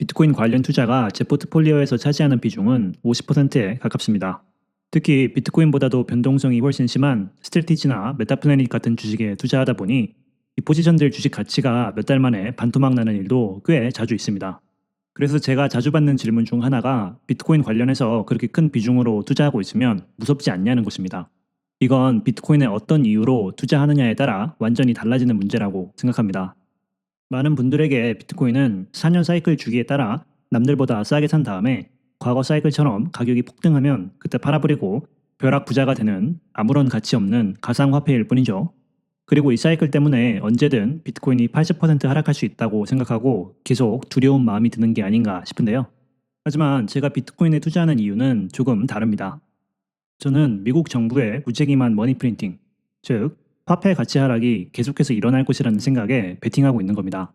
비트코인 관련 투자가 제 포트폴리오에서 차지하는 비중은 50%에 가깝습니다. 특히 비트코인보다도 변동성이 훨씬 심한 스트레티지나 메타플래닛 같은 주식에 투자하다 보니 이 포지션들 주식 가치가 몇 달 만에 반토막 나는 일도 꽤 자주 있습니다. 그래서 제가 자주 받는 질문 중 하나가 비트코인 관련해서 그렇게 큰 비중으로 투자하고 있으면 무섭지 않냐는 것입니다. 이건 비트코인에 어떤 이유로 투자하느냐에 따라 완전히 달라지는 문제라고 생각합니다. 많은 분들에게 비트코인은 4년 사이클 주기에 따라 남들보다 싸게 산 다음에 과거 사이클처럼 가격이 폭등하면 그때 팔아버리고 벼락 부자가 되는 아무런 가치 없는 가상화폐일 뿐이죠. 그리고 이 사이클 때문에 언제든 비트코인이 80% 하락할 수 있다고 생각하고 계속 두려운 마음이 드는 게 아닌가 싶은데요. 하지만 제가 비트코인에 투자하는 이유는 조금 다릅니다. 저는 미국 정부의 무책임한 머니 프린팅, 즉 화폐 가치 하락이 계속해서 일어날 것이라는 생각에 베팅하고 있는 겁니다.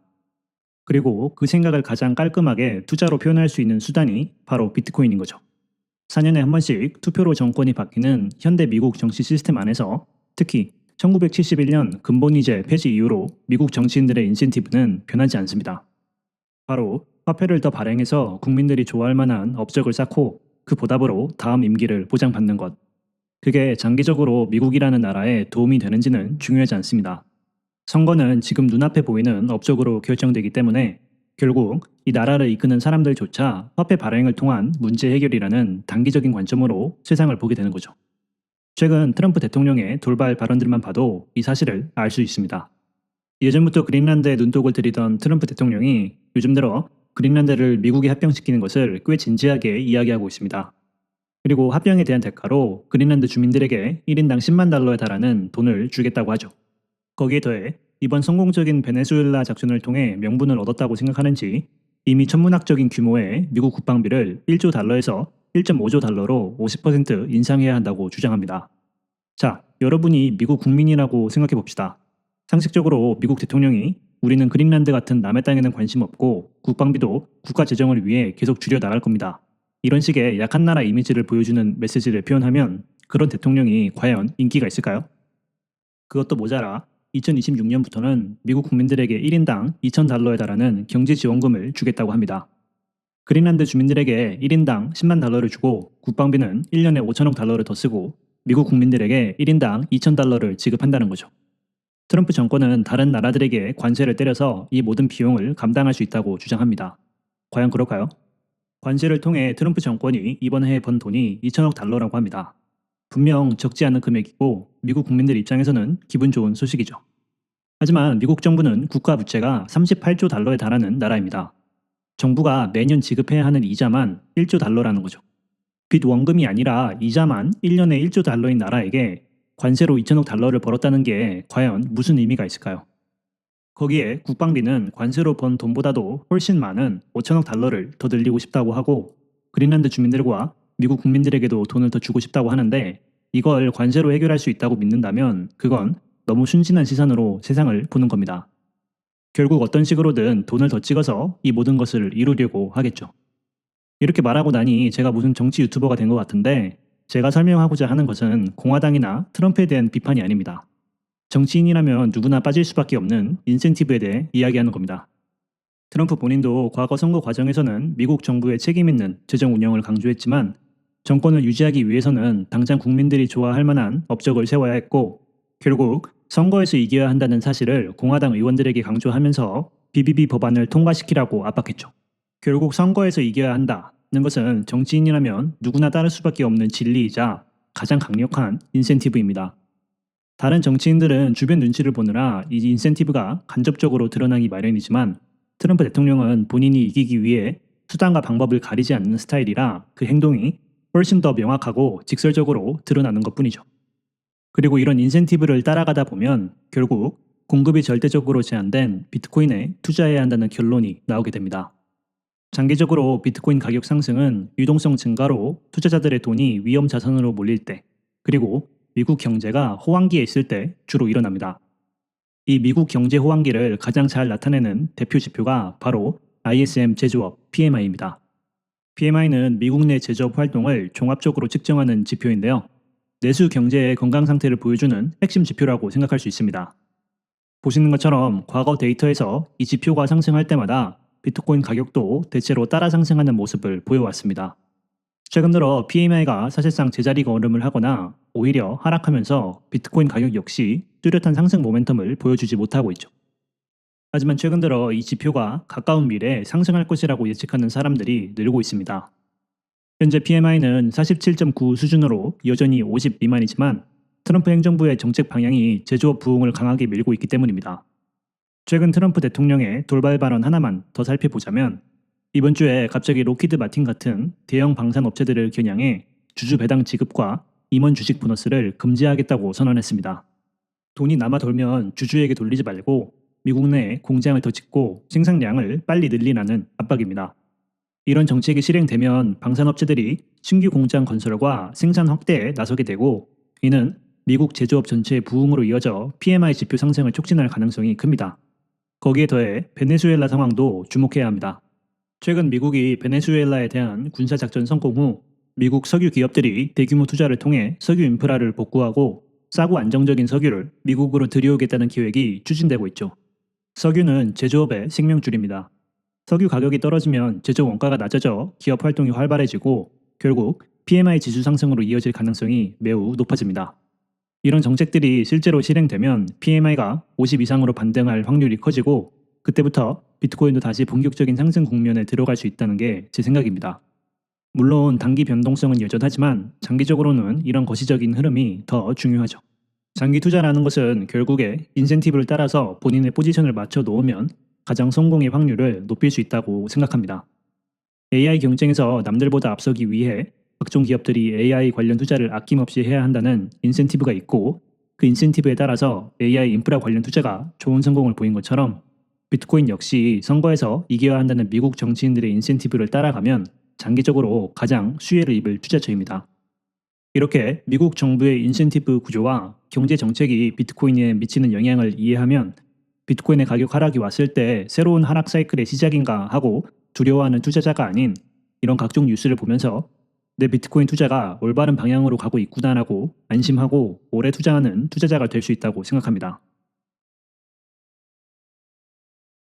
그리고 그 생각을 가장 깔끔하게 투자로 표현할 수 있는 수단이 바로 비트코인인 거죠. 4년에 한 번씩 투표로 정권이 바뀌는 현대 미국 정치 시스템 안에서 특히 1971년 근본이제 폐지 이후로 미국 정치인들의 인센티브는 변하지 않습니다. 바로 화폐를 더 발행해서 국민들이 좋아할 만한 업적을 쌓고 그 보답으로 다음 임기를 보장받는 것. 그게 장기적으로 미국이라는 나라에 도움이 되는지는 중요하지 않습니다. 선거는 지금 눈앞에 보이는 업적으로 결정되기 때문에 결국 이 나라를 이끄는 사람들조차 화폐 발행을 통한 문제 해결이라는 단기적인 관점으로 세상을 보게 되는 거죠. 최근 트럼프 대통령의 돌발 발언들만 봐도 이 사실을 알 수 있습니다. 예전부터 그린란드에 눈독을 들이던 트럼프 대통령이 요즘 들어 그린란드를 미국에 합병시키는 것을 꽤 진지하게 이야기하고 있습니다. 그리고 합병에 대한 대가로 그린란드 주민들에게 1인당 10만 달러에 달하는 돈을 주겠다고 하죠. 거기에 더해 이번 성공적인 베네수엘라 작전을 통해 명분을 얻었다고 생각하는지 이미 천문학적인 규모의 미국 국방비를 1조 달러에서 1.5조 달러로 50% 인상해야 한다고 주장합니다. 자, 여러분이 미국 국민이라고 생각해 봅시다. 상식적으로 미국 대통령이 우리는 그린란드 같은 남의 땅에는 관심 없고 국방비도 국가 재정을 위해 계속 줄여 나갈 겁니다. 이런 식의 약한 나라 이미지를 보여주는 메시지를 표현하면 그런 대통령이 과연 인기가 있을까요? 그것도 모자라 2026년부터는 미국 국민들에게 1인당 2,000달러에 달하는 경제 지원금을 주겠다고 합니다. 그린란드 주민들에게 1인당 10만 달러를 주고 국방비는 1년에 5천억 달러를 더 쓰고 미국 국민들에게 1인당 2,000달러를 지급한다는 거죠. 트럼프 정권은 다른 나라들에게 관세를 때려서 이 모든 비용을 감당할 수 있다고 주장합니다. 과연 그럴까요? 관세를 통해 트럼프 정권이 이번 해에 번 돈이 2천억 달러라고 합니다. 분명 적지 않은 금액이고 미국 국민들 입장에서는 기분 좋은 소식이죠. 하지만 미국 정부는 국가 부채가 38조 달러에 달하는 나라입니다. 정부가 매년 지급해야 하는 이자만 1조 달러라는 거죠. 빚 원금이 아니라 이자만 1년에 1조 달러인 나라에게 관세로 2천억 달러를 벌었다는 게 과연 무슨 의미가 있을까요? 거기에 국방비는 관세로 번 돈보다도 훨씬 많은 5천억 달러를 더 늘리고 싶다고 하고 그린란드 주민들과 미국 국민들에게도 돈을 더 주고 싶다고 하는데 이걸 관세로 해결할 수 있다고 믿는다면 그건 너무 순진한 시선으로 세상을 보는 겁니다. 결국 어떤 식으로든 돈을 더 찍어서 이 모든 것을 이루려고 하겠죠. 이렇게 말하고 나니 제가 무슨 정치 유튜버가 된 것 같은데 제가 설명하고자 하는 것은 공화당이나 트럼프에 대한 비판이 아닙니다. 정치인이라면 누구나 빠질 수밖에 없는 인센티브에 대해 이야기하는 겁니다. 트럼프 본인도 과거 선거 과정에서는 미국 정부의 책임 있는 재정 운영을 강조했지만 정권을 유지하기 위해서는 당장 국민들이 좋아할 만한 업적을 세워야 했고 결국 선거에서 이겨야 한다는 사실을 공화당 의원들에게 강조하면서 BBB 법안을 통과시키라고 압박했죠. 결국 선거에서 이겨야 한다는 것은 정치인이라면 누구나 따를 수밖에 없는 진리이자 가장 강력한 인센티브입니다. 다른 정치인들은 주변 눈치를 보느라 이 인센티브가 간접적으로 드러나기 마련이지만 트럼프 대통령은 본인이 이기기 위해 수단과 방법을 가리지 않는 스타일이라 그 행동이 훨씬 더 명확하고 직설적으로 드러나는 것뿐이죠. 그리고 이런 인센티브를 따라가다 보면 결국 공급이 절대적으로 제한된 비트코인에 투자해야 한다는 결론이 나오게 됩니다. 장기적으로 비트코인 가격 상승은 유동성 증가로 투자자들의 돈이 위험 자산으로 몰릴 때 그리고 미국 경제가 호황기에 있을 때 주로 일어납니다. 이 미국 경제 호황기를 가장 잘 나타내는 대표 지표가 바로 ISM 제조업 PMI입니다. PMI는 미국 내 제조업 활동을 종합적으로 측정하는 지표인데요. 내수 경제의 건강 상태를 보여주는 핵심 지표라고 생각할 수 있습니다. 보시는 것처럼 과거 데이터에서 이 지표가 상승할 때마다 비트코인 가격도 대체로 따라 상승하는 모습을 보여왔습니다. 최근 들어 PMI가 사실상 제자리 걸음을 하거나 오히려 하락하면서 비트코인 가격 역시 뚜렷한 상승 모멘텀을 보여주지 못하고 있죠. 하지만 최근 들어 이 지표가 가까운 미래에 상승할 것이라고 예측하는 사람들이 늘고 있습니다. 현재 PMI는 47.9 수준으로 여전히 50 미만이지만 트럼프 행정부의 정책 방향이 제조업 부흥을 강하게 밀고 있기 때문입니다. 최근 트럼프 대통령의 돌발 발언 하나만 더 살펴보자면 이번 주에 갑자기 로키드 마틴 같은 대형 방산 업체들을 겨냥해 주주 배당 지급과 임원 주식 보너스를 금지하겠다고 선언했습니다. 돈이 남아 돌면 주주에게 돌리지 말고 미국 내에 공장을 더 짓고 생산량을 빨리 늘리라는 압박입니다. 이런 정책이 실행되면 방산업체들이 신규 공장 건설과 생산 확대에 나서게 되고 이는 미국 제조업 전체의 부흥으로 이어져 PMI 지표 상승을 촉진할 가능성이 큽니다. 거기에 더해 베네수엘라 상황도 주목해야 합니다. 최근 미국이 베네수엘라에 대한 군사작전 성공 후 미국 석유 기업들이 대규모 투자를 통해 석유 인프라를 복구하고 싸고 안정적인 석유를 미국으로 들여오겠다는 계획이 추진되고 있죠. 석유는 제조업의 생명줄입니다. 석유 가격이 떨어지면 제조 원가가 낮아져 기업 활동이 활발해지고 결국 PMI 지수 상승으로 이어질 가능성이 매우 높아집니다. 이런 정책들이 실제로 실행되면 PMI가 50 이상으로 반등할 확률이 커지고 그때부터 비트코인도 다시 본격적인 상승 국면에 들어갈 수 있다는 게 제 생각입니다. 물론 단기 변동성은 여전하지만 장기적으로는 이런 거시적인 흐름이 더 중요하죠. 장기 투자라는 것은 결국에 인센티브를 따라서 본인의 포지션을 맞춰 놓으면 가장 성공의 확률을 높일 수 있다고 생각합니다. AI 경쟁에서 남들보다 앞서기 위해 각종 기업들이 AI 관련 투자를 아낌없이 해야 한다는 인센티브가 있고 그 인센티브에 따라서 AI 인프라 관련 투자가 좋은 성공을 보인 것처럼 비트코인 역시 선거에서 이겨야 한다는 미국 정치인들의 인센티브를 따라가면 장기적으로 가장 수혜를 입을 투자처입니다. 이렇게 미국 정부의 인센티브 구조와 경제 정책이 비트코인에 미치는 영향을 이해하면 비트코인의 가격 하락이 왔을 때 새로운 하락 사이클의 시작인가 하고 두려워하는 투자자가 아닌 이런 각종 뉴스를 보면서 내 비트코인 투자가 올바른 방향으로 가고 있구나라고 안심하고 오래 투자하는 투자자가 될 수 있다고 생각합니다.